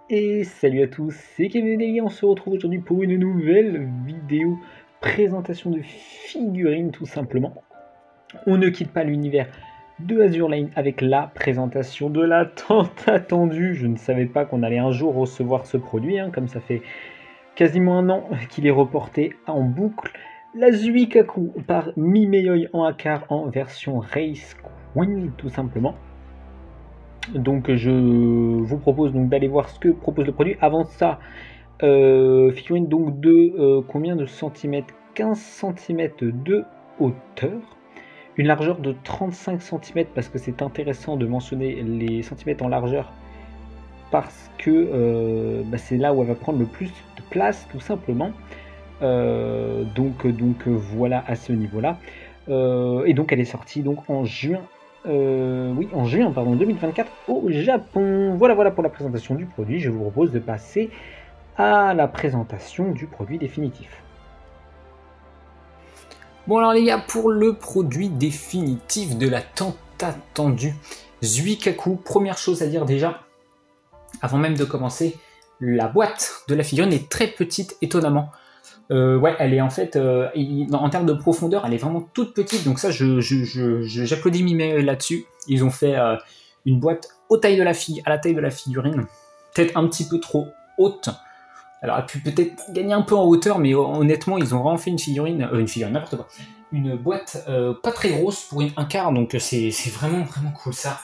Et salut à tous, c'est Kevin et on se retrouve aujourd'hui pour une nouvelle vidéo présentation de figurines tout simplement. On ne quitte pas l'univers de Azur Lane avec la présentation de la tant attendue. Je ne savais pas qu'on allait un jour recevoir ce produit, comme ça fait quasiment un an qu'il est reporté en boucle. La Zuikaku par Mimeyoi en Akar en version Race Queen tout simplement. Donc je vous propose donc d'aller voir ce que propose le produit. Avant ça, figurine donc de combien de centimètres? 15 cm de hauteur, une largeur de 35 cm parce que c'est intéressant de mentionner les centimètres en largeur parce que c'est là où elle va prendre le plus de place tout simplement. Donc voilà à ce niveau là. Et donc elle est sortie donc en juin. En juin 2024 au Japon. Voilà pour la présentation du produit. Je vous propose de passer à la présentation du produit définitif. Bon alors les gars, pour le produit définitif de la tant attendue Zuikaku, première chose à dire déjà, avant même de commencer, la boîte de la figurine est très petite étonnamment. Ouais, elle est en fait, en termes de profondeur, elle est vraiment toute petite, donc ça, j'applaudis Mimé là-dessus. Ils ont fait une boîte à la taille de la figurine, peut-être un petit peu trop haute. Alors, elle a pu peut-être gagner un peu en hauteur, mais honnêtement, ils ont vraiment fait une figurine, n'importe quoi, une boîte pas très grosse pour un quart, donc c'est vraiment cool ça.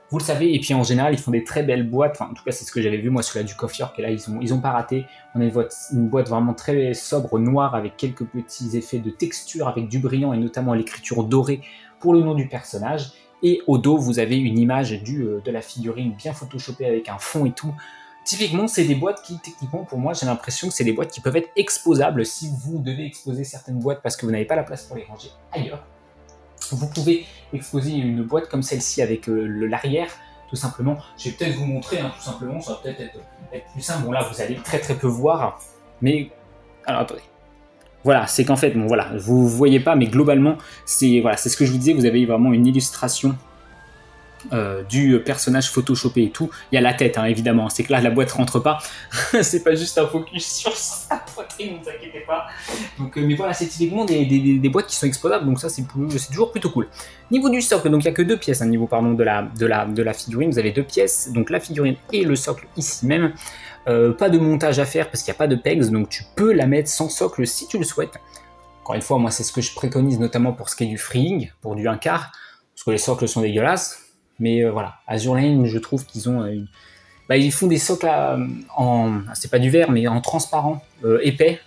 Vous le savez, et puis en général, ils font des très belles boîtes. Enfin, en tout cas, c'est ce que j'avais vu moi sur la Duke of York. Et là, ils ont pas raté. On a une boîte vraiment très sobre, noire, avec quelques petits effets de texture, avec du brillant et notamment l'écriture dorée pour le nom du personnage. Et au dos, vous avez une image de la figurine bien photoshopée avec un fond et tout. Typiquement, c'est des boîtes qui, techniquement, pour moi, j'ai l'impression que c'est des boîtes qui peuvent être exposables si vous devez exposer certaines boîtes parce que vous n'avez pas la place pour les ranger ailleurs. Vous pouvez exposer une boîte comme celle-ci avec l'arrière, tout simplement. Je vais peut-être vous montrer, tout simplement, ça va peut-être être plus simple. Bon là, vous allez très peu voir, mais... Alors attendez. Voilà, c'est qu'en fait, bon voilà, vous voyez pas, mais globalement, c'est ce que je vous disais, vous avez vraiment une illustration du personnage photoshopé et tout. Il y a la tête, évidemment, c'est que là, la boîte rentre pas. C'est pas juste un focus sur sa poitrine, ne vous inquiétez pas. Donc, mais voilà, c'est typiquement des boîtes qui sont exposables, donc ça, c'est toujours plutôt cool. Niveau du socle, donc il n'y a que deux pièces, niveau pardon, de la figurine, vous avez deux pièces, donc la figurine et le socle ici même. Pas de montage à faire parce qu'il n'y a pas de pegs, donc tu peux la mettre sans socle si tu le souhaites. Encore une fois, moi, c'est ce que je préconise, notamment pour ce qui est du freeing, pour du 1/4, parce que les socles sont dégueulasses. Mais voilà, Azur Lane, je trouve qu'ils ont ils font des socles c'est pas du verre, mais en transparent épais,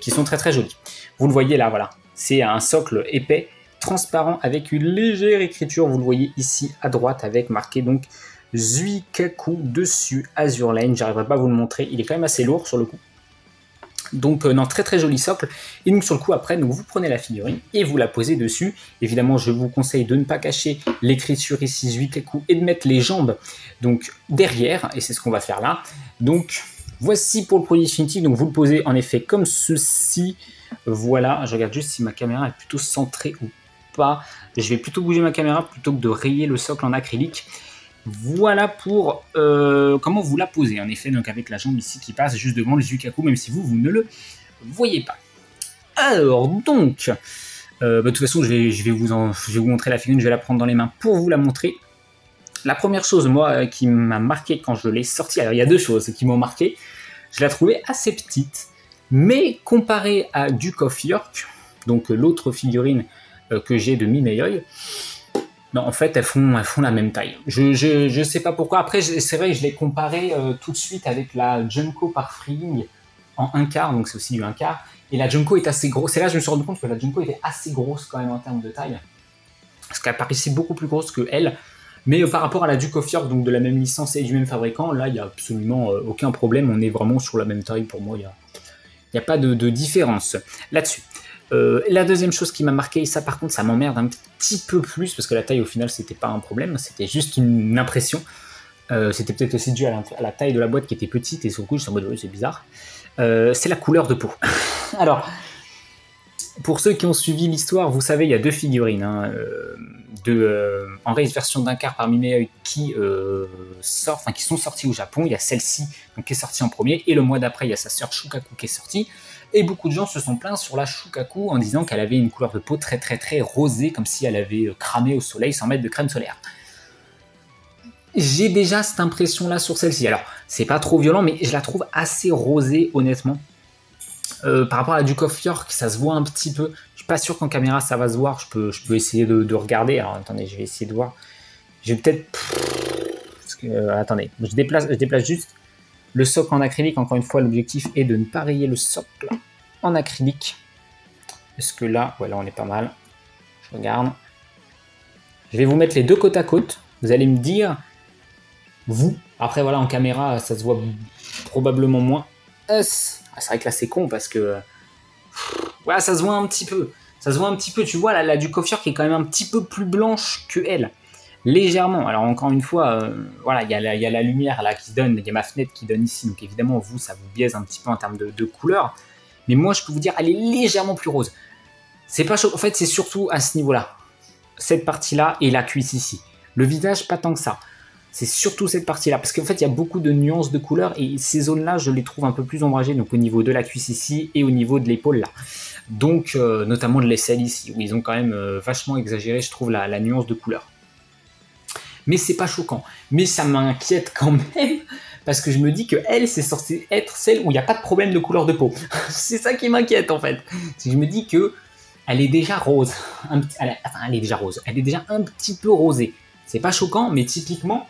qui sont très jolis. Vous le voyez là, voilà, c'est un socle épais, transparent, avec une légère écriture, vous le voyez ici à droite, avec marqué donc Zuikaku dessus, Azur Lane. J'arriverai pas à vous le montrer, il est quand même assez lourd sur le coup. Donc non, très joli socle. Et donc sur le coup après, vous prenez la figurine et vous la posez dessus. Évidemment, je vous conseille de ne pas cacher l'écriture ici Zuikaku et de mettre les jambes donc derrière, et c'est ce qu'on va faire là. Donc voici pour le produit définitif. Donc vous le posez en effet comme ceci. Voilà, je regarde juste si ma caméra est plutôt centrée ou pas. Je vais plutôt bouger ma caméra plutôt que de rayer le socle en acrylique. Voilà pour comment vous la posez, en effet, donc avec la jambe ici qui passe juste devant le Zuikaku, même si vous ne le voyez pas. Alors, donc, de toute façon, je vais vous montrer la figurine, je vais la prendre dans les mains pour vous la montrer. La première chose, moi, qui m'a marqué quand je l'ai sortie, alors il y a deux choses qui m'ont marqué. Je la trouvais assez petite, mais comparée à Duke of York, donc l'autre figurine que j'ai de Mimeyoi, non, en fait, elles font la même taille. Je sais pas pourquoi. Après, c'est vrai que je l'ai comparé tout de suite avec la Junko par Freeing en 1/4, donc c'est aussi du 1/4. Et la Junko est assez grosse. C'est là que je me suis rendu compte que la Junko était assez grosse quand même en termes de taille. Parce qu'elle paraissait beaucoup plus grosse que elle. Mais par rapport à la Duke of York, donc de la même licence et du même fabricant, là, il n'y a absolument aucun problème. On est vraiment sur la même taille pour moi. Il n'y a pas de différence là-dessus. La deuxième chose qui m'a marqué, et ça par contre ça m'emmerde un petit peu plus, parce que la taille au final c'était pas un problème, c'était juste une impression. C'était peut-être aussi dû à la taille de la boîte qui était petite, et sur le coup je suis en mode c'est bizarre. C'est la couleur de peau. Alors, Pour ceux qui ont suivi l'histoire, vous savez, il y a 2 figurines. Hein, en race version d'un quart parmi mes qui qui sont sorties au Japon. Il y a celle-ci qui est sortie en premier, et le mois d'après, il y a sa sœur Shukaku qui est sortie. Et beaucoup de gens se sont plaints sur la Shukaku en disant qu'elle avait une couleur de peau très très très rosée, comme si elle avait cramé au soleil sans mettre de crème solaire. J'ai déjà cette impression-là sur celle-ci. Alors, c'est pas trop violent, mais je la trouve assez rosée, honnêtement. Par rapport à la Duke of York, ça se voit un petit peu. Je suis pas sûr qu'en caméra ça va se voir. Je peux essayer de regarder. Alors attendez, je vais essayer de voir. Je vais peut-être. Attendez, je déplace juste le socle en acrylique. Encore une fois, l'objectif est de ne pas rayer le socle en acrylique. Est-ce que là, ouais, là on est pas mal. Je regarde. Je vais vous mettre les deux côte à côte. Vous allez me dire, vous. Après voilà, en caméra, ça se voit probablement moins. C'est vrai que là c'est con parce que ouais, ça se voit un petit peu. Ça se voit un petit peu. Tu vois la Duke of York qui est quand même un petit peu plus blanche que elle, légèrement. Alors encore une fois, voilà, il y a la lumière là qui donne, il y a ma fenêtre qui donne ici, donc évidemment vous ça vous biaise un petit peu en termes de couleur. Mais moi je peux vous dire, elle est légèrement plus rose. C'est pas chaud. En fait, c'est surtout à ce niveau-là, cette partie-là et la cuisse ici. Le visage pas tant que ça. C'est surtout cette partie-là, parce qu'en fait, il y a beaucoup de nuances de couleurs, et ces zones-là, je les trouve un peu plus ombragées, donc au niveau de la cuisse ici, et au niveau de l'épaule là. Donc, notamment de l'aisselle ici, où ils ont quand même vachement exagéré, je trouve, la nuance de couleur. Mais c'est pas choquant. Mais ça m'inquiète quand même, parce que je me dis que elle, c'est censé être celle où il n'y a pas de problème de couleur de peau. C'est ça qui m'inquiète, en fait. Je me dis que elle est déjà rose. Elle est déjà rose. Elle est déjà un petit peu rosée. C'est pas choquant, mais typiquement,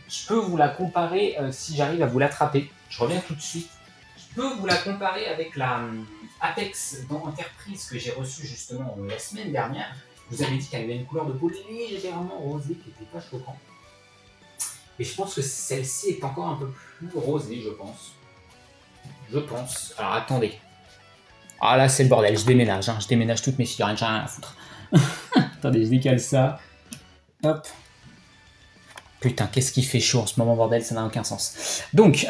je peux vous la comparer, si j'arrive à vous l'attraper. Je reviens tout de suite. Je peux vous la comparer avec la Apex dans Enterprise que j'ai reçue justement la semaine dernière. Je vous avais dit qu'elle avait une couleur de peau légèrement rosée qui n'était pas choquant. Et je pense que celle-ci est encore un peu plus rosée, je pense. Je pense. Alors attendez. Ah là c'est le bordel, je déménage. Hein. Je déménage toutes mes figurines, j'ai rien à foutre. Attendez, je décale ça. Hop. Putain, qu'est-ce qui fait chaud en ce moment, bordel, ça n'a aucun sens. Donc,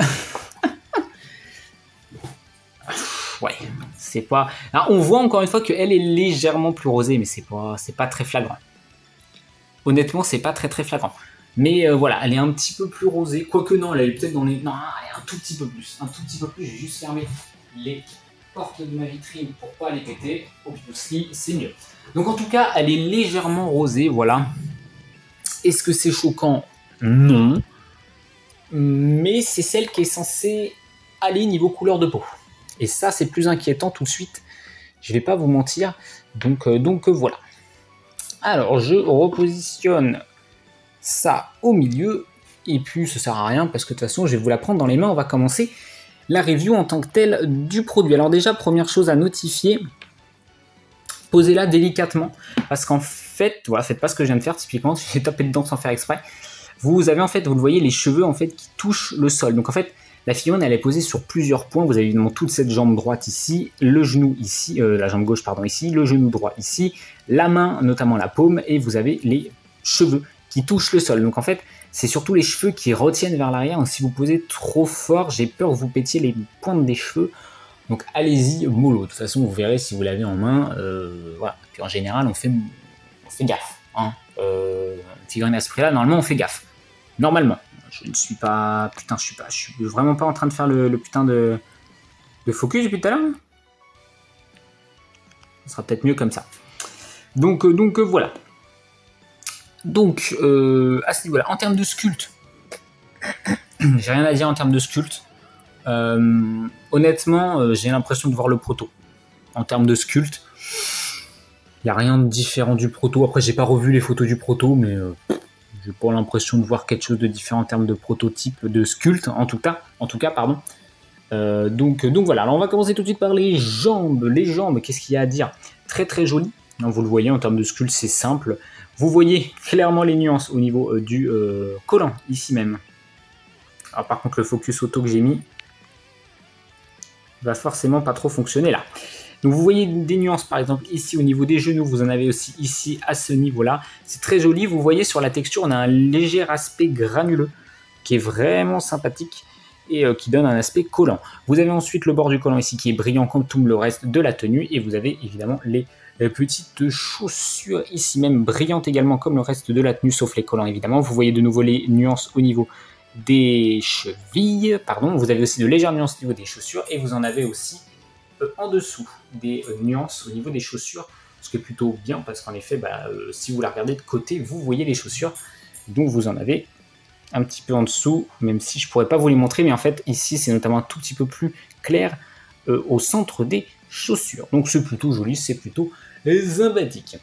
ouais, c'est pas... Alors, on voit encore une fois qu'elle est légèrement plus rosée, mais c'est pas très flagrant. Honnêtement, c'est pas très flagrant. Mais voilà, elle est un petit peu plus rosée, quoique non, elle est peut-être dans les... Non, elle est un tout petit peu plus. Un tout petit peu plus, j'ai juste fermé les portes de ma vitrine pour pas les péter. Obviously, c'est mieux. Donc en tout cas, elle est légèrement rosée, voilà. Est-ce que c'est choquant ? Non, mais c'est celle qui est censée aller niveau couleur de peau. Et ça, c'est plus inquiétant tout de suite. Je vais pas vous mentir. Donc voilà. Alors, je repositionne ça au milieu. Et puis, ça sert à rien parce que de toute façon, je vais vous la prendre dans les mains. On va commencer la review en tant que telle du produit. Alors déjà, première chose à notifier, posez-la délicatement. Parce qu'en fait, voilà, faites pas ce que je viens de faire typiquement. J'ai tapé dedans sans faire exprès. Vous avez en fait, vous le voyez, les cheveux en fait qui touchent le sol. Donc en fait, la figurine elle est posée sur plusieurs points. Vous avez évidemment toute cette jambe droite ici, le genou ici, la jambe gauche pardon ici, le genou droit ici, la main notamment la paume, et vous avez les cheveux qui touchent le sol. Donc en fait, c'est surtout les cheveux qui retiennent vers l'arrière. Donc si vous posez trop fort, j'ai peur que vous pétiez les pointes des cheveux. Donc allez-y mollo. De toute façon, vous verrez si vous l'avez en main. Voilà. Puis en général, on fait gaffe. Hein. Figurine à ce prix-là, normalement, on fait gaffe. Normalement, je ne suis pas... Putain, je suis vraiment pas en train de faire le putain de focus depuis tout à l'heure. Ce sera peut-être mieux comme ça. Donc voilà. Donc, à ce niveau-là, en termes de sculpte, j'ai rien à dire en termes de sculpte. Honnêtement, j'ai l'impression de voir le proto. En termes de sculpte, il n'y a rien de différent du proto. Après, j'ai pas revu les photos du proto, mais... j'ai pas l'impression de voir quelque chose de différent en termes de prototype de sculpte, en tout cas, pardon. Donc voilà, alors on va commencer tout de suite par les jambes. Les jambes, qu'est-ce qu'il y a à dire ? Très joli, vous le voyez en termes de sculpte, c'est simple. Vous voyez clairement les nuances au niveau du collant, ici même. Alors par contre, le focus auto que j'ai mis va forcément pas trop fonctionner là. Donc vous voyez des nuances par exemple ici au niveau des genoux, vous en avez aussi ici à ce niveau-là. C'est très joli, vous voyez sur la texture on a un léger aspect granuleux qui est vraiment sympathique. et qui donne un aspect collant. Vous avez ensuite le bord du collant ici qui est brillant comme tout le reste de la tenue, et vous avez évidemment les petites chaussures ici même brillantes également comme le reste de la tenue, sauf les collants évidemment. Vous voyez de nouveau les nuances au niveau des chevilles, pardon. Vous avez aussi de légères nuances au niveau des chaussures, et vous en avez aussi en dessous des nuances au niveau des chaussures, ce qui est plutôt bien parce qu'en effet, si vous la regardez de côté, vous voyez les chaussures, donc vous en avez un petit peu en dessous, même si je pourrais pas vous les montrer, mais en fait ici c'est notamment un tout petit peu plus clair au centre des chaussures, donc c'est plutôt joli, c'est plutôt sympathique.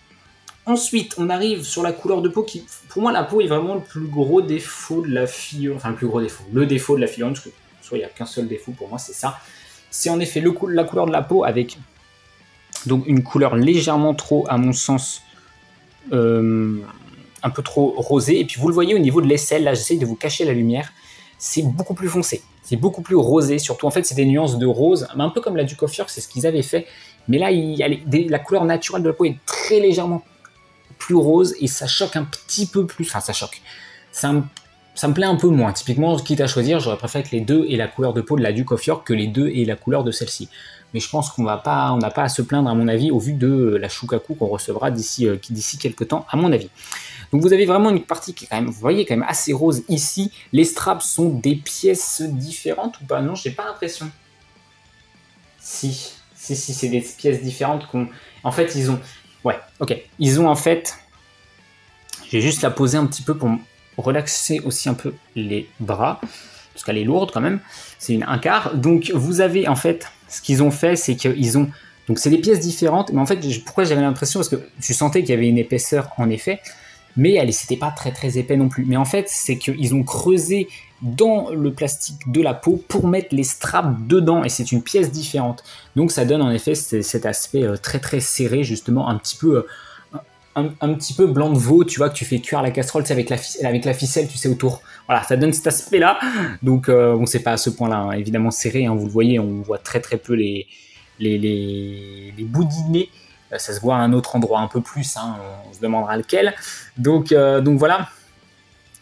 Ensuite, on arrive sur la couleur de peau qui, pour moi, la peau est vraiment le plus gros défaut de la figure, enfin le défaut de la figurine, parce que soit il n'y a qu'un seul défaut pour moi, c'est ça. C'est en effet la couleur de la peau avec donc une couleur légèrement trop, à mon sens, un peu trop rosée. Et puis vous le voyez au niveau de l'aisselle, là j'essaie de vous cacher la lumière, c'est beaucoup plus foncé, c'est beaucoup plus rosé, surtout en fait c'est des nuances de rose, un peu comme la Duke of York, c'est ce qu'ils avaient fait. Mais là, la couleur naturelle de la peau est très légèrement plus rose et ça choque un petit peu plus. Enfin, ça choque. Ça me plaît un peu moins. Typiquement, quitte à choisir, j'aurais préféré que les deux aient la couleur de peau de la Duke of York que les deux aient la couleur de celle-ci. Mais je pense qu'on n'a pas à se plaindre, à mon avis, au vu de la Shukaku qu'on recevra d'ici quelques temps, à mon avis. Donc vous avez vraiment une partie qui est quand même, vous voyez, quand même assez rose ici. Les straps sont des pièces différentes ou pas? Non, j'ai pas l'impression. Si, c'est des pièces différentes en fait, ils ont... Ouais, ok. Ils ont en fait... J'ai juste la poser un petit peu pour relaxer aussi un peu les bras, parce qu'elle est lourde quand même. C'est un quart. Donc vous avez en fait... Ce qu'ils ont fait, c'est qu'ils ont... Donc c'est des pièces différentes, mais en fait, pourquoi j'avais l'impression? Parce que tu sentais qu'il y avait une épaisseur en effet, mais c'était pas très très épais non plus. Mais en fait, c'est qu'ils ont creusé dans le plastique de la peau pour mettre les straps dedans, et c'est une pièce différente. Donc ça donne en effet cet aspect très très serré, justement un petit peu blanc de veau, tu vois, que tu fais cuire à la casserole, c'est avec la ficelle, tu sais, autour. Voilà, ça donne cet aspect là. Donc bon, c'est pas à ce point là, hein, évidemment serré, hein, vous le voyez, on voit très très peu les boudinets. Ça se voit à un autre endroit un peu plus, hein, on se demandera lequel. Donc voilà.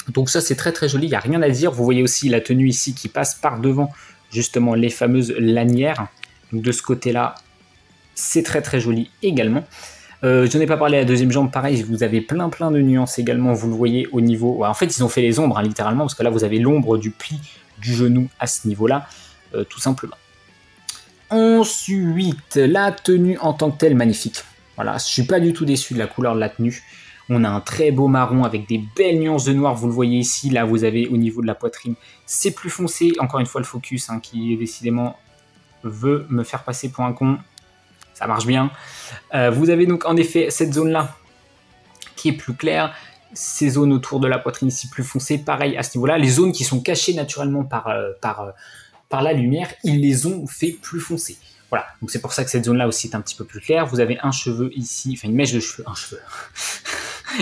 Donc ça c'est très très joli, il n'y a rien à dire. Vous voyez aussi la tenue ici qui passe par devant justement les fameuses lanières. Donc de ce côté-là, c'est très très joli également. Je n'ai pas parlé à la deuxième jambe, pareil, vous avez plein de nuances également, vous le voyez au niveau... Ouais, en fait ils ont fait les ombres, hein, littéralement, parce que là vous avez l'ombre du pli du genou à ce niveau-là, tout simplement. Ensuite, la tenue en tant que telle, magnifique. Voilà, je suis pas du tout déçu de la couleur de la tenue. On a un très beau marron avec des belles nuances de noir, vous le voyez ici. Là, vous avez au niveau de la poitrine, c'est plus foncé. Encore une fois, le focus hein, qui décidément veut me faire passer pour un con. Ça marche bien. Vous avez donc en effet cette zone-là qui est plus claire. Ces zones autour de la poitrine ici plus foncées, pareil à ce niveau-là. Les zones qui sont cachées naturellement par la lumière, ils les ont fait plus foncées. Voilà, donc c'est pour ça que cette zone-là aussi est un petit peu plus claire. Vous avez un cheveu ici, enfin une mèche de cheveux,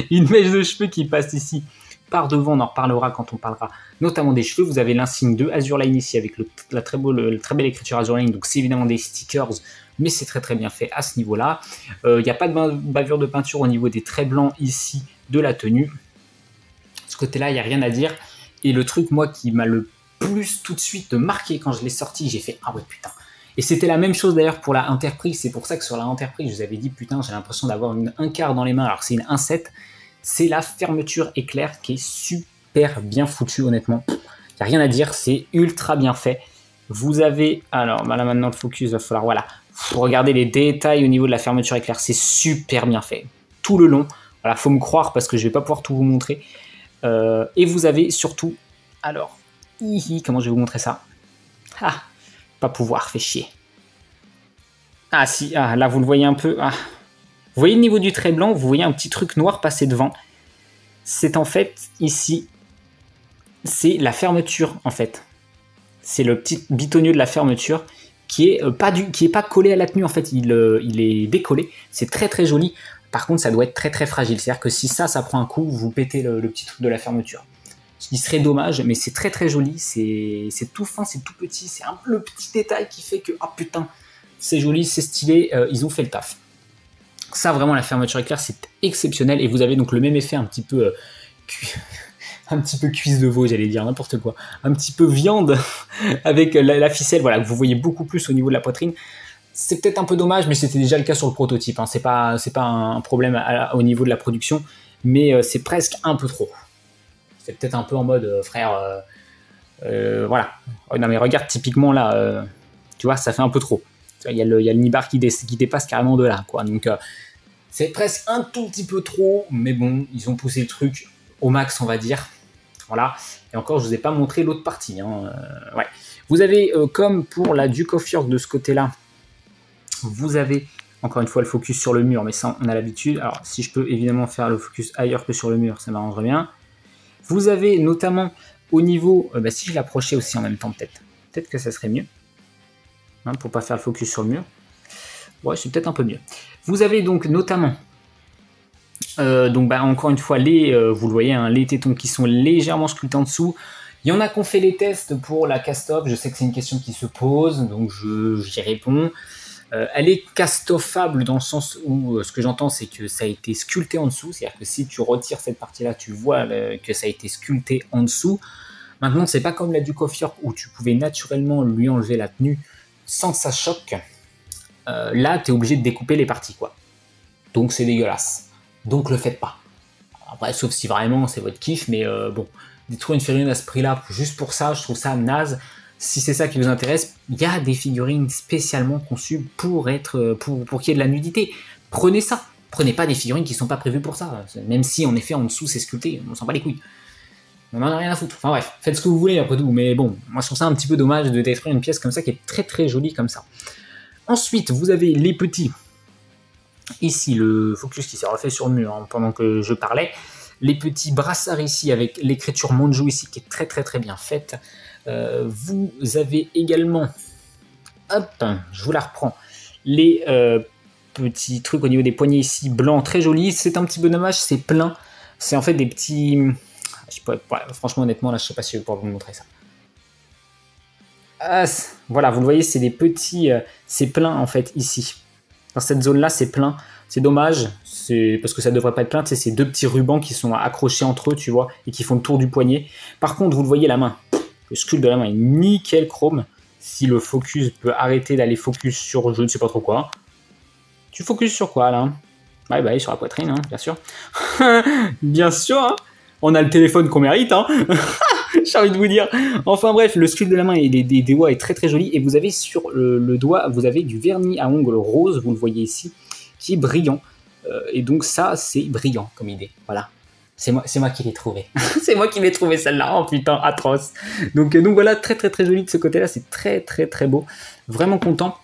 une mèche de cheveux qui passe ici par devant, on en reparlera quand on parlera notamment des cheveux. Vous avez l'insigne de Azurline ici avec la très belle écriture Azurline, donc c'est évidemment des stickers, mais c'est très très bien fait à ce niveau-là. Il n'y a pas de bavure de peinture au niveau des traits blancs ici de la tenue. De ce côté-là, il n'y a rien à dire. Et le truc, moi, qui m'a le plus tout de suite marqué quand je l'ai sorti, j'ai fait « Ah ouais, putain !» Et c'était la même chose d'ailleurs pour la Enterprise. C'est pour ça que sur la Enterprise, je vous avais dit « Putain, j'ai l'impression d'avoir un quart dans les mains. » Alors c'est une 1.7. C'est la fermeture éclair qui est super bien foutue, honnêtement. Il n'y a rien à dire, c'est ultra bien fait. Vous avez... Alors là maintenant, le focus va falloir... Voilà. Faut regarder les détails au niveau de la fermeture éclair. C'est super bien fait. Tout le long. Voilà, faut me croire parce que je ne vais pas pouvoir tout vous montrer. Et vous avez surtout... Alors... Comment je vais vous montrer ça? Ah, pas pouvoir, fait chier. Ah si, ah, là vous le voyez un peu. Ah. Vous voyez le niveau du trait blanc, vous voyez un petit truc noir passer devant. C'est en fait, ici, c'est la fermeture en fait. C'est le petit bitonnieux de la fermeture qui est pas collé à la tenue en fait, il est décollé. C'est très très joli. Par contre, ça doit être très très fragile. C'est-à-dire que si ça prend un coup, vous pétez le petit truc de la fermeture. Ce qui serait dommage, mais c'est très très joli, c'est tout fin, c'est tout petit, c'est un peu le petit détail qui fait que, ah oh, putain, c'est joli, c'est stylé, ils ont fait le taf. Ça vraiment la fermeture éclair c'est exceptionnel, et vous avez donc le même effet un petit peu un petit peu cuisse de veau, j'allais dire n'importe quoi, un petit peu viande avec la ficelle, voilà, que vous voyez beaucoup plus au niveau de la poitrine. C'est peut-être un peu dommage, mais c'était déjà le cas sur le prototype, hein. C'est pas un problème au niveau de la production, mais c'est presque un peu trop. C'est peut-être un peu en mode, frère, voilà. Oh, non mais regarde, typiquement là, tu vois, ça fait un peu trop. Il y a le nibar qui dépasse carrément de là, quoi. Donc c'est presque un tout petit peu trop, mais bon, ils ont poussé le truc au max, on va dire. Voilà. Et encore, je vous ai pas montré l'autre partie, hein. Ouais. Vous avez, comme pour la Duke of York de ce côté-là, vous avez encore une fois le focus sur le mur, mais ça on a l'habitude. Alors si je peux évidemment faire le focus ailleurs que sur le mur, ça m'arrangerait bien. Vous avez notamment au niveau, si je l'approchais aussi en même temps peut-être que ça serait mieux, hein, pour pas faire le focus sur le mur. Ouais, c'est peut-être un peu mieux. Vous avez donc notamment, encore une fois, vous le voyez, hein, les tétons qui sont légèrement sculptés en dessous. Il y en a qui ont fait les tests pour la cast-off. Je sais que c'est une question qui se pose, donc j'y réponds. Elle est castoffable dans le sens où ce que j'entends, c'est que ça a été sculpté en dessous. C'est-à-dire que si tu retires cette partie-là, tu vois que ça a été sculpté en dessous. Maintenant, c'est pas comme la Duke of York où tu pouvais naturellement lui enlever la tenue sans que ça choque. Là, tu es obligé de découper les parties, quoi. Donc, c'est dégueulasse. Donc, le faites pas. Après, sauf si vraiment c'est votre kiff, mais bon, détruire une figurine à ce prix-là, juste pour ça, je trouve ça naze. Si c'est ça qui vous intéresse, il y a des figurines spécialement conçues pour qu'il y ait de la nudité. Prenez ça. Prenez pas des figurines qui sont pas prévues pour ça. Même si en effet en dessous c'est sculpté, on s'en bat les couilles. On en a rien à foutre. Enfin bref, faites ce que vous voulez après tout. Mais bon, moi je trouve ça un petit peu dommage de détruire une pièce comme ça qui est très très jolie comme ça. Ensuite, vous avez les petits. Ici, le focus qui s'est refait sur le mur, hein, pendant que je parlais. Les petits brassards ici avec l'écriture Monju ici qui est très très très bien faite. Vous avez également, hop, je vous la reprends, les petits trucs au niveau des poignets ici, blancs, très jolis. C'est un petit peu dommage, c'est plein. C'est en fait des petits... franchement, honnêtement, là, je sais pas si je vais pouvoir vous montrer ça. Ah, voilà, vous le voyez, c'est des petits... c'est plein, en fait, ici. Dans cette zone-là, c'est plein. C'est dommage, parce que ça devrait pas être plein. C'est ces deux petits rubans qui sont accrochés entre eux, tu vois, et qui font le tour du poignet. Par contre, vous le voyez, la main. Le sculpte de la main est nickel chrome. Si le focus peut arrêter d'aller focus sur je ne sais pas trop quoi. Tu focuses sur quoi là? Ouais, sur la poitrine, hein, bien sûr. Bien sûr, hein. On a le téléphone qu'on mérite, hein. J'ai envie de vous dire. Enfin bref, le sculpte de la main et des doigts est très très joli. Et vous avez sur le doigt, vous avez du vernis à ongles rose, vous le voyez ici, qui est brillant. Et donc ça, c'est brillant comme idée. Voilà. C'est moi qui l'ai trouvé. C'est moi qui l'ai trouvé celle-là. Oh putain, atroce. Donc voilà, très très très joli de ce côté-là. C'est très très très beau. Vraiment content.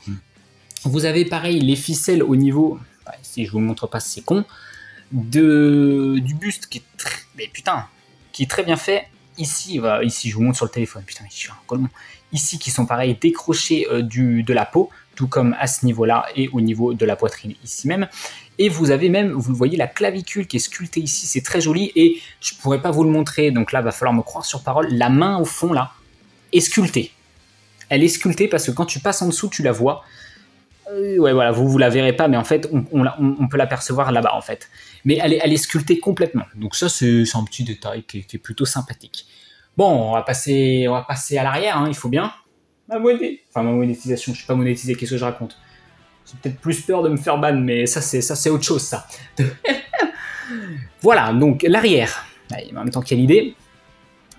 Vous avez pareil les ficelles au niveau, si je vous le montre pas, c'est con, du buste qui est qui est très bien fait. Ici, je vous montre sur le téléphone. Putain, je suis un colon. Ici, qui sont pareil décrochés de la peau, tout comme à ce niveau-là et au niveau de la poitrine ici même. Et vous avez même, vous le voyez, la clavicule qui est sculptée ici, c'est très joli. Et je ne pourrais pas vous le montrer, donc là, il va falloir me croire sur parole. La main au fond, là, est sculptée. Elle est sculptée parce que quand tu passes en dessous, tu la vois. Ouais, voilà, vous la verrez pas, mais en fait, on peut l'apercevoir là-bas, en fait. Mais elle est sculptée complètement. Donc ça, c'est un petit détail qui est plutôt sympathique. Bon, on va passer à l'arrière, hein, il faut bien. Ma monétisation, je suis pas monétisé, qu'est-ce que je raconte? J'ai peut-être plus peur de me faire ban, mais ça c'est autre chose, ça. Voilà, donc l'arrière. En même temps, quelle idée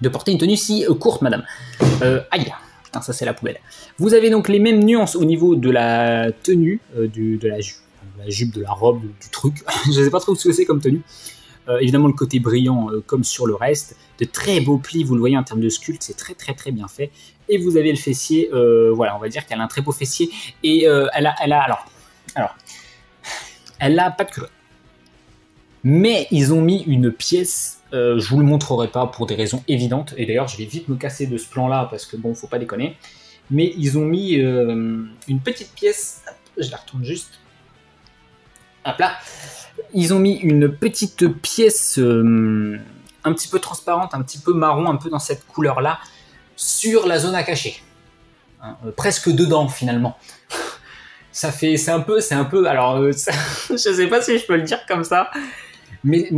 de porter une tenue si courte, madame. Aïe, putain, ça c'est la poubelle. Vous avez donc les mêmes nuances au niveau de la tenue, de la jupe, de la robe, du truc. Je sais pas trop ce que c'est comme tenue. Évidemment, le côté brillant comme sur le reste. De très beaux plis, vous le voyez en termes de sculpte, c'est très très très bien fait. Et vous avez le fessier, voilà, on va dire qu'elle a un très beau fessier. Et elle a pas de culotte. Mais ils ont mis une pièce, je vous le montrerai pas pour des raisons évidentes. Et d'ailleurs, je vais vite me casser de ce plan-là parce que bon, faut pas déconner. Mais ils ont mis une petite pièce, hop, je la retourne juste. Hop là. Ils ont mis une petite pièce un petit peu transparente, un petit peu marron, un peu dans cette couleur-là, sur la zone à cacher. Hein, presque dedans, finalement. C'est un peu, alors, je sais pas si je peux le dire comme ça, mais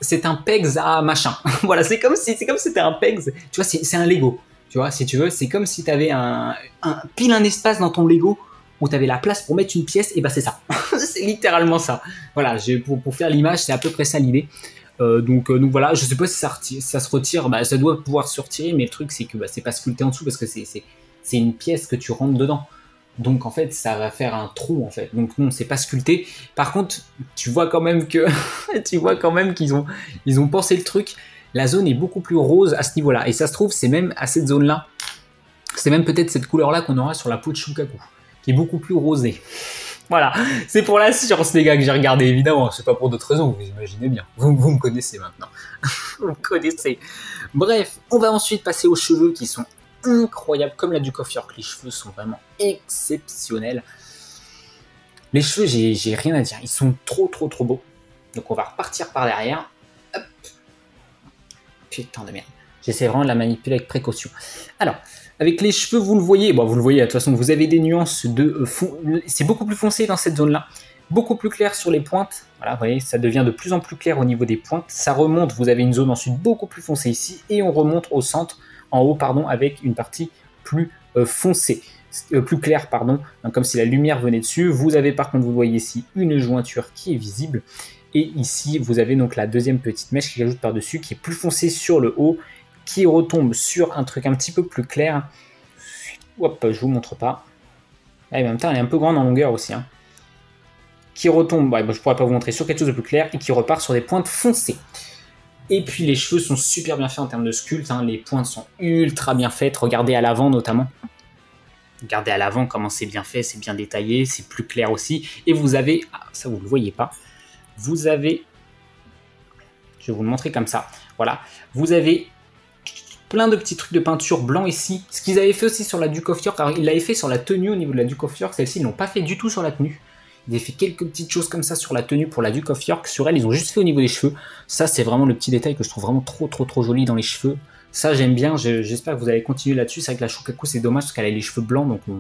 c'est un Pegs à machin. Voilà, c'est comme si c'était un Pegs. Tu vois, c'est un Lego. Tu vois, si tu veux, c'est comme si tu avais pile un espace dans ton Lego où tu avais la place pour mettre une pièce, et ben c'est ça. C'est littéralement ça. Voilà, pour faire l'image, c'est à peu près ça l'idée. Donc voilà, je sais pas si ça se retire, bah, ça doit pouvoir se retirer, mais le truc c'est que bah, c'est pas sculpté en dessous parce que c'est une pièce que tu rentres dedans. Donc en fait, ça va faire un trou en fait. Donc non, c'est pas sculpté. Par contre, tu vois quand même que qu'ils ont pensé le truc. La zone est beaucoup plus rose à ce niveau-là. Et ça se trouve, c'est même à cette zone-là. C'est même peut-être cette couleur-là qu'on aura sur la peau de Shukaku, qui est beaucoup plus rosée. Voilà, c'est pour la science, les gars, que j'ai regardé, évidemment. C'est pas pour d'autres raisons, vous imaginez bien. Vous me connaissez maintenant. Vous me connaissez. Bref, on va ensuite passer aux cheveux qui sont incroyables, comme la Duke of York. Les cheveux sont vraiment exceptionnels. Les cheveux, j'ai rien à dire. Ils sont trop beaux. Donc on va repartir par derrière. Hop. Putain de merde. J'essaie vraiment de la manipuler avec précaution. Alors, avec les cheveux, vous le voyez. Bon, vous le voyez, de toute façon, vous avez des nuances de fond. C'est beaucoup plus foncé dans cette zone-là. Beaucoup plus clair sur les pointes. Voilà, vous voyez, ça devient de plus en plus clair au niveau des pointes. Ça remonte, vous avez une zone ensuite beaucoup plus foncée ici. Et on remonte au centre, en haut, pardon, avec une partie plus foncée. Plus claire, pardon. Donc, comme si la lumière venait dessus. Vous avez par contre, vous voyez ici, une jointure qui est visible. Et ici, vous avez donc la deuxième petite mèche qui ajoute par-dessus, qui est plus foncée sur le haut, qui retombe sur un truc un petit peu plus clair. Hop, je vous montre pas. Et en même temps, elle est un peu grande en longueur aussi. Hein. Qui retombe, ouais, je pourrais pas vous montrer, sur quelque chose de plus clair et qui repart sur des pointes foncées. Et puis les cheveux sont super bien faits en termes de sculpte. Hein. Les pointes sont ultra bien faites. Regardez à l'avant notamment. Regardez à l'avant comment c'est bien fait, c'est bien détaillé, c'est plus clair aussi. Et vous avez, ça vous le voyez pas, vous avez, je vais vous le montrer comme ça, voilà, vous avez plein de petits trucs de peinture blanc ici, ce qu'ils avaient fait aussi sur la Duke of York. Alors ils l'avaient fait sur la tenue au niveau de la Duke of York, celle-ci ils l'ont pas fait du tout sur la tenue. Ils avaient fait quelques petites choses comme ça sur la tenue pour la Duke of York, sur elle ils ont juste fait au niveau des cheveux. Ça c'est vraiment le petit détail que je trouve vraiment trop joli dans les cheveux. Ça j'aime bien, j'espère que vous allez continuer là-dessus. C'est vrai que la Shukaku c'est dommage parce qu'elle a les cheveux blancs, donc on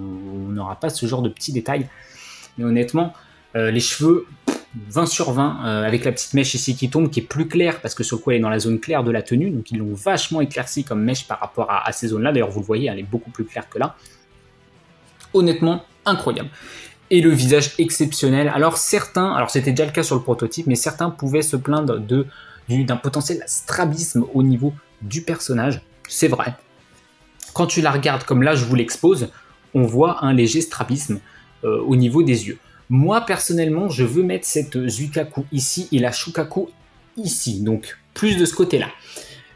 n'aura pas ce genre de petits détails. Mais honnêtement, les cheveux, 20 sur 20, avec la petite mèche ici qui tombe, qui est plus claire, parce que sur le coup elle est dans la zone claire de la tenue, donc ils l'ont vachement éclairci comme mèche par rapport à ces zones-là. D'ailleurs vous le voyez, elle est beaucoup plus claire que là. Honnêtement, incroyable. Et le visage exceptionnel. Alors certains, alors c'était déjà le cas sur le prototype, mais certains pouvaient se plaindre d'un potentiel strabisme au niveau du personnage. C'est vrai. Quand tu la regardes comme là je vous l'expose, on voit un léger strabisme au niveau des yeux. Moi personnellement je veux mettre cette Zuikaku ici et la Shukaku ici, donc plus de ce côté-là.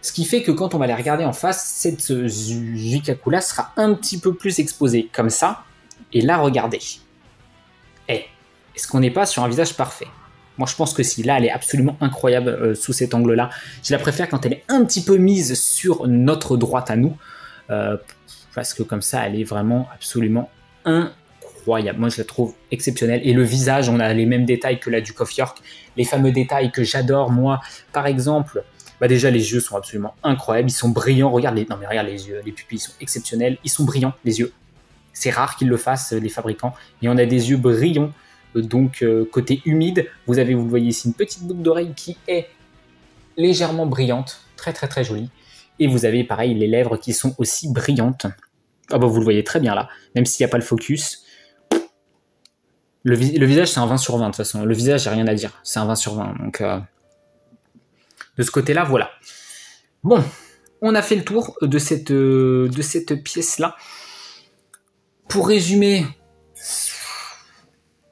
Ce qui fait que quand on va les regarder en face, cette Zuikaku là sera un petit peu plus exposée comme ça. Et là regardez. Est-ce qu'on n'est pas sur un visage parfait? Moi je pense que si, là elle est absolument incroyable sous cet angle-là. Je la préfère quand elle est un petit peu mise sur notre droite à nous. Parce que comme ça elle est vraiment absolument incroyable. Moi je la trouve exceptionnelle. Et le visage, on a les mêmes détails que la Duke of York. Les fameux détails que j'adore moi. Par exemple, bah déjà les yeux sont absolument incroyables. Ils sont brillants. Regarde les yeux, les pupilles sont exceptionnelles. Ils sont brillants les yeux. C'est rare qu'ils le fassent les fabricants. Et on a des yeux brillants. Donc côté humide, vous le voyez ici, une petite boucle d'oreille qui est légèrement brillante, très jolie. Et vous avez pareil les lèvres qui sont aussi brillantes. Ah bah vous le voyez très bien là, même s'il n'y a pas le focus. Le visage c'est un 20 sur 20 de toute façon, le visage j'ai rien à dire, c'est un 20 sur 20. Donc de ce côté-là, voilà. Bon, on a fait le tour de cette pièce-là. Pour résumer,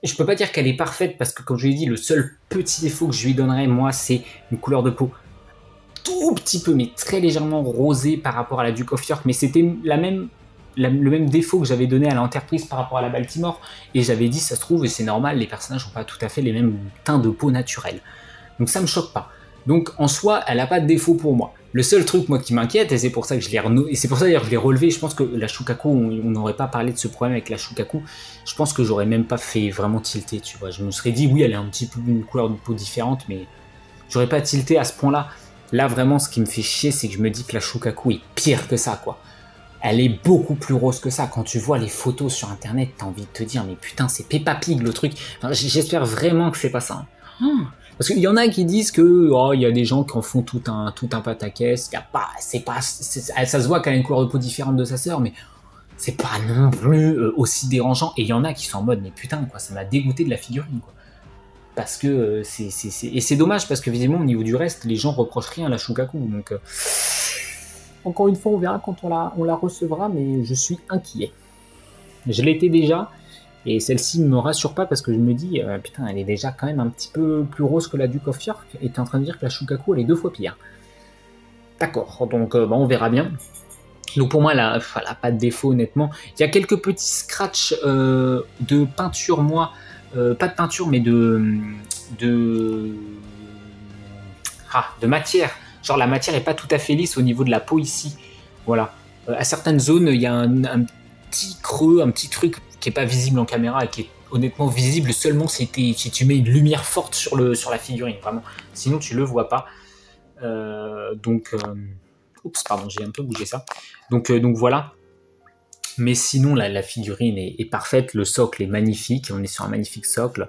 je peux pas dire qu'elle est parfaite parce que comme je l'ai dit, le seul petit défaut que je lui donnerais moi c'est une couleur de peau tout petit peu mais très légèrement rosée par rapport à la Duke of York, mais c'était le même défaut que j'avais donné à l'Enterprise par rapport à la Baltimore, et j'avais dit ça se trouve et c'est normal, les personnages n'ont pas tout à fait les mêmes teints de peau naturels, donc ça me choque pas. Donc en soi elle a pas de défaut pour moi. Le seul truc moi qui m'inquiète, et c'est pour ça que je l'ai relevé, je pense que la Shukaku, on n'aurait pas parlé de ce problème avec la Shukaku, je pense que j'aurais même pas fait vraiment tilter, tu vois, je me serais dit oui elle a un petit peu une couleur de peau différente, mais j'aurais pas tilté à ce point là. Là vraiment ce qui me fait chier c'est que je me dis que la Shukaku est pire que ça quoi. Elle est beaucoup plus rose que ça. Quand tu vois les photos sur internet, t'as envie de te dire mais putain c'est Peppa Pig le truc. Enfin, j'espère vraiment que c'est pas ça. Hein. Parce qu'il y en a qui disent que oh, il y a des gens qui en font tout un pataquès. Ça se voit qu'elle a une couleur de peau différente de sa sœur, mais c'est pas non plus aussi dérangeant. Et il y en a qui sont en mode mais putain quoi, ça m'a dégoûté de la figurine quoi. Parce que c'est dommage parce que visiblement au niveau du reste, les gens reprochent rien à la Shukaku. Donc encore une fois, on verra quand on la recevra, mais je suis inquiet. Je l'étais déjà. Et celle-ci ne me rassure pas parce que je me dis, putain, elle est déjà quand même un petit peu plus rose que la Duke of York. Et t'es en train de dire que la Shukaku, elle est 2 fois pire. D'accord, donc on verra bien. Donc pour moi, elle a pas de défaut, honnêtement. Il y a quelques petits scratchs de peinture, moi. Pas de peinture, mais de matière. Genre la matière est pas tout à fait lisse au niveau de la peau ici. Voilà. À certaines zones, il y a un petit creux, un petit truc qui est pas visible en caméra et qui est honnêtement visible seulement si tu mets une lumière forte sur la figurine, vraiment. Sinon tu le vois pas. Oups, pardon, j'ai un peu bougé ça. Donc voilà. Mais sinon la figurine est parfaite, le socle est magnifique, on est sur un magnifique socle.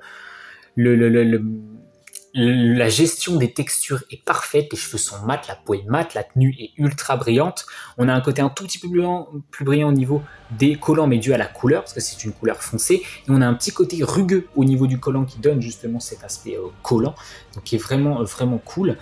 La gestion des textures est parfaite, les cheveux sont mat, la peau est mate, la tenue est ultra brillante. On a un côté un tout petit peu plus brillant au niveau des collants, mais dû à la couleur, parce que c'est une couleur foncée. Et on a un petit côté rugueux au niveau du collant qui donne justement cet aspect collant, donc qui est vraiment, vraiment cool.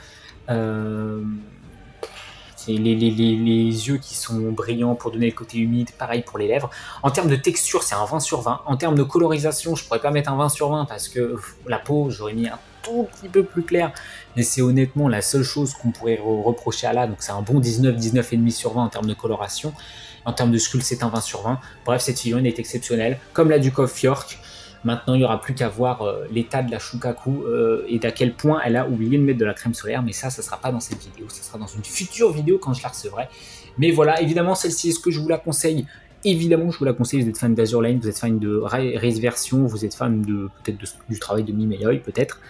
C'est les yeux qui sont brillants pour donner le côté humide, pareil pour les lèvres. En termes de texture, c'est un 20 sur 20. En termes de colorisation, je pourrais pas mettre un 20 sur 20 parce que la peau, j'aurais mis un tout petit peu plus clair. Mais c'est honnêtement la seule chose qu'on pourrait reprocher à là. Donc c'est un bon 19, 19,5 sur 20 en termes de coloration. En termes de sculpte, c'est un 20 sur 20. Bref, cette figurine est exceptionnelle. Comme la Duke of York. Maintenant, il n'y aura plus qu'à voir l'état de la Shukaku et d'à quel point elle a oublié de mettre de la crème solaire. Mais ça ne sera pas dans cette vidéo. Ça sera dans une future vidéo quand je la recevrai. Mais voilà, évidemment, celle-ci, est-ce que je vous la conseille? Évidemment, je vous la conseille. Vous êtes fan d'Azur Lane, vous êtes fan de Race Version, vous êtes fan peut-être du travail de Mimei, peut-être.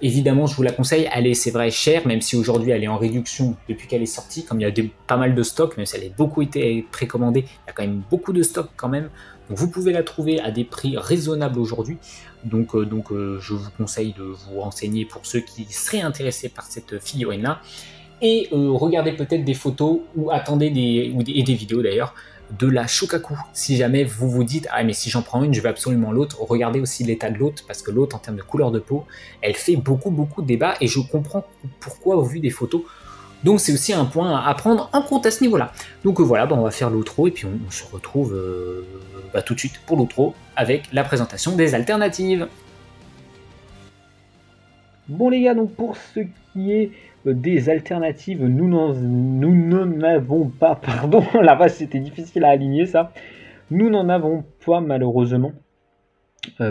Évidemment, je vous la conseille. Elle est, c'est vrai, chère, même si aujourd'hui elle est en réduction depuis qu'elle est sortie. Comme il y a pas mal de stocks, même si elle a beaucoup été précommandée, il y a quand même beaucoup de stocks quand même. Donc vous pouvez la trouver à des prix raisonnables aujourd'hui. Donc je vous conseille de vous renseigner pour ceux qui seraient intéressés par cette figurine-là. Et regardez peut-être des photos ou attendez des vidéos d'ailleurs de la Shukaku. Si jamais vous vous dites ah mais si j'en prends une je veux absolument l'autre, regardez aussi l'état de l'autre parce que l'autre en termes de couleur de peau elle fait beaucoup de débat et je comprends pourquoi au vu des photos. Donc c'est aussi un point à prendre en compte à ce niveau là. Donc voilà, on va faire l'outro et puis on se retrouve tout de suite pour l'outro avec la présentation des alternatives. Bon les gars, donc pour ce qui est des alternatives, nous n'en avons pas, pardon, la vache c'était difficile à aligner ça, nous n'en avons pas malheureusement.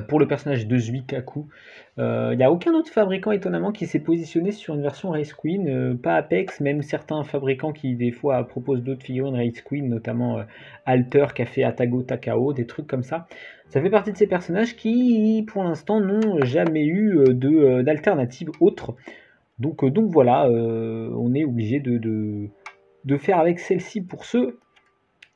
Pour le personnage de Zuikaku, il n'y a aucun autre fabricant étonnamment qui s'est positionné sur une version Race Queen, pas Apex, même certains fabricants qui des fois proposent d'autres figurines Race Queen, notamment Alter qui a fait Atago Takao, des trucs comme ça. Ça fait partie de ces personnages qui pour l'instant n'ont jamais eu d'alternative autre. Donc voilà, on est obligé de faire avec celle-ci pour ceux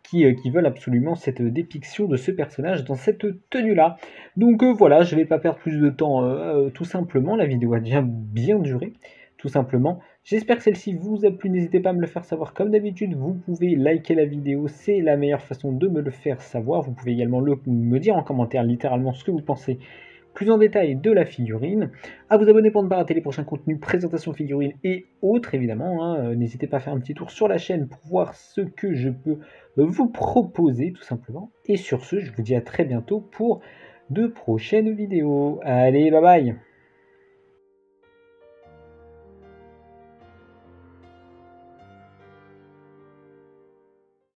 qui veulent absolument cette dépiction de ce personnage dans cette tenue-là. Donc voilà, je ne vais pas perdre plus de temps tout simplement, la vidéo a déjà bien duré, tout simplement. J'espère que celle-ci vous a plu, n'hésitez pas à me le faire savoir comme d'habitude, vous pouvez liker la vidéo, c'est la meilleure façon de me le faire savoir, vous pouvez également me dire en commentaire littéralement ce que vous pensez plus en détail de la figurine, à vous abonner pour ne pas rater les prochains contenus, présentations figurines et autres évidemment, n'hésitez pas à faire un petit tour sur la chaîne pour voir ce que je peux vous proposer tout simplement, et sur ce je vous dis à très bientôt pour de prochaines vidéos, allez bye bye.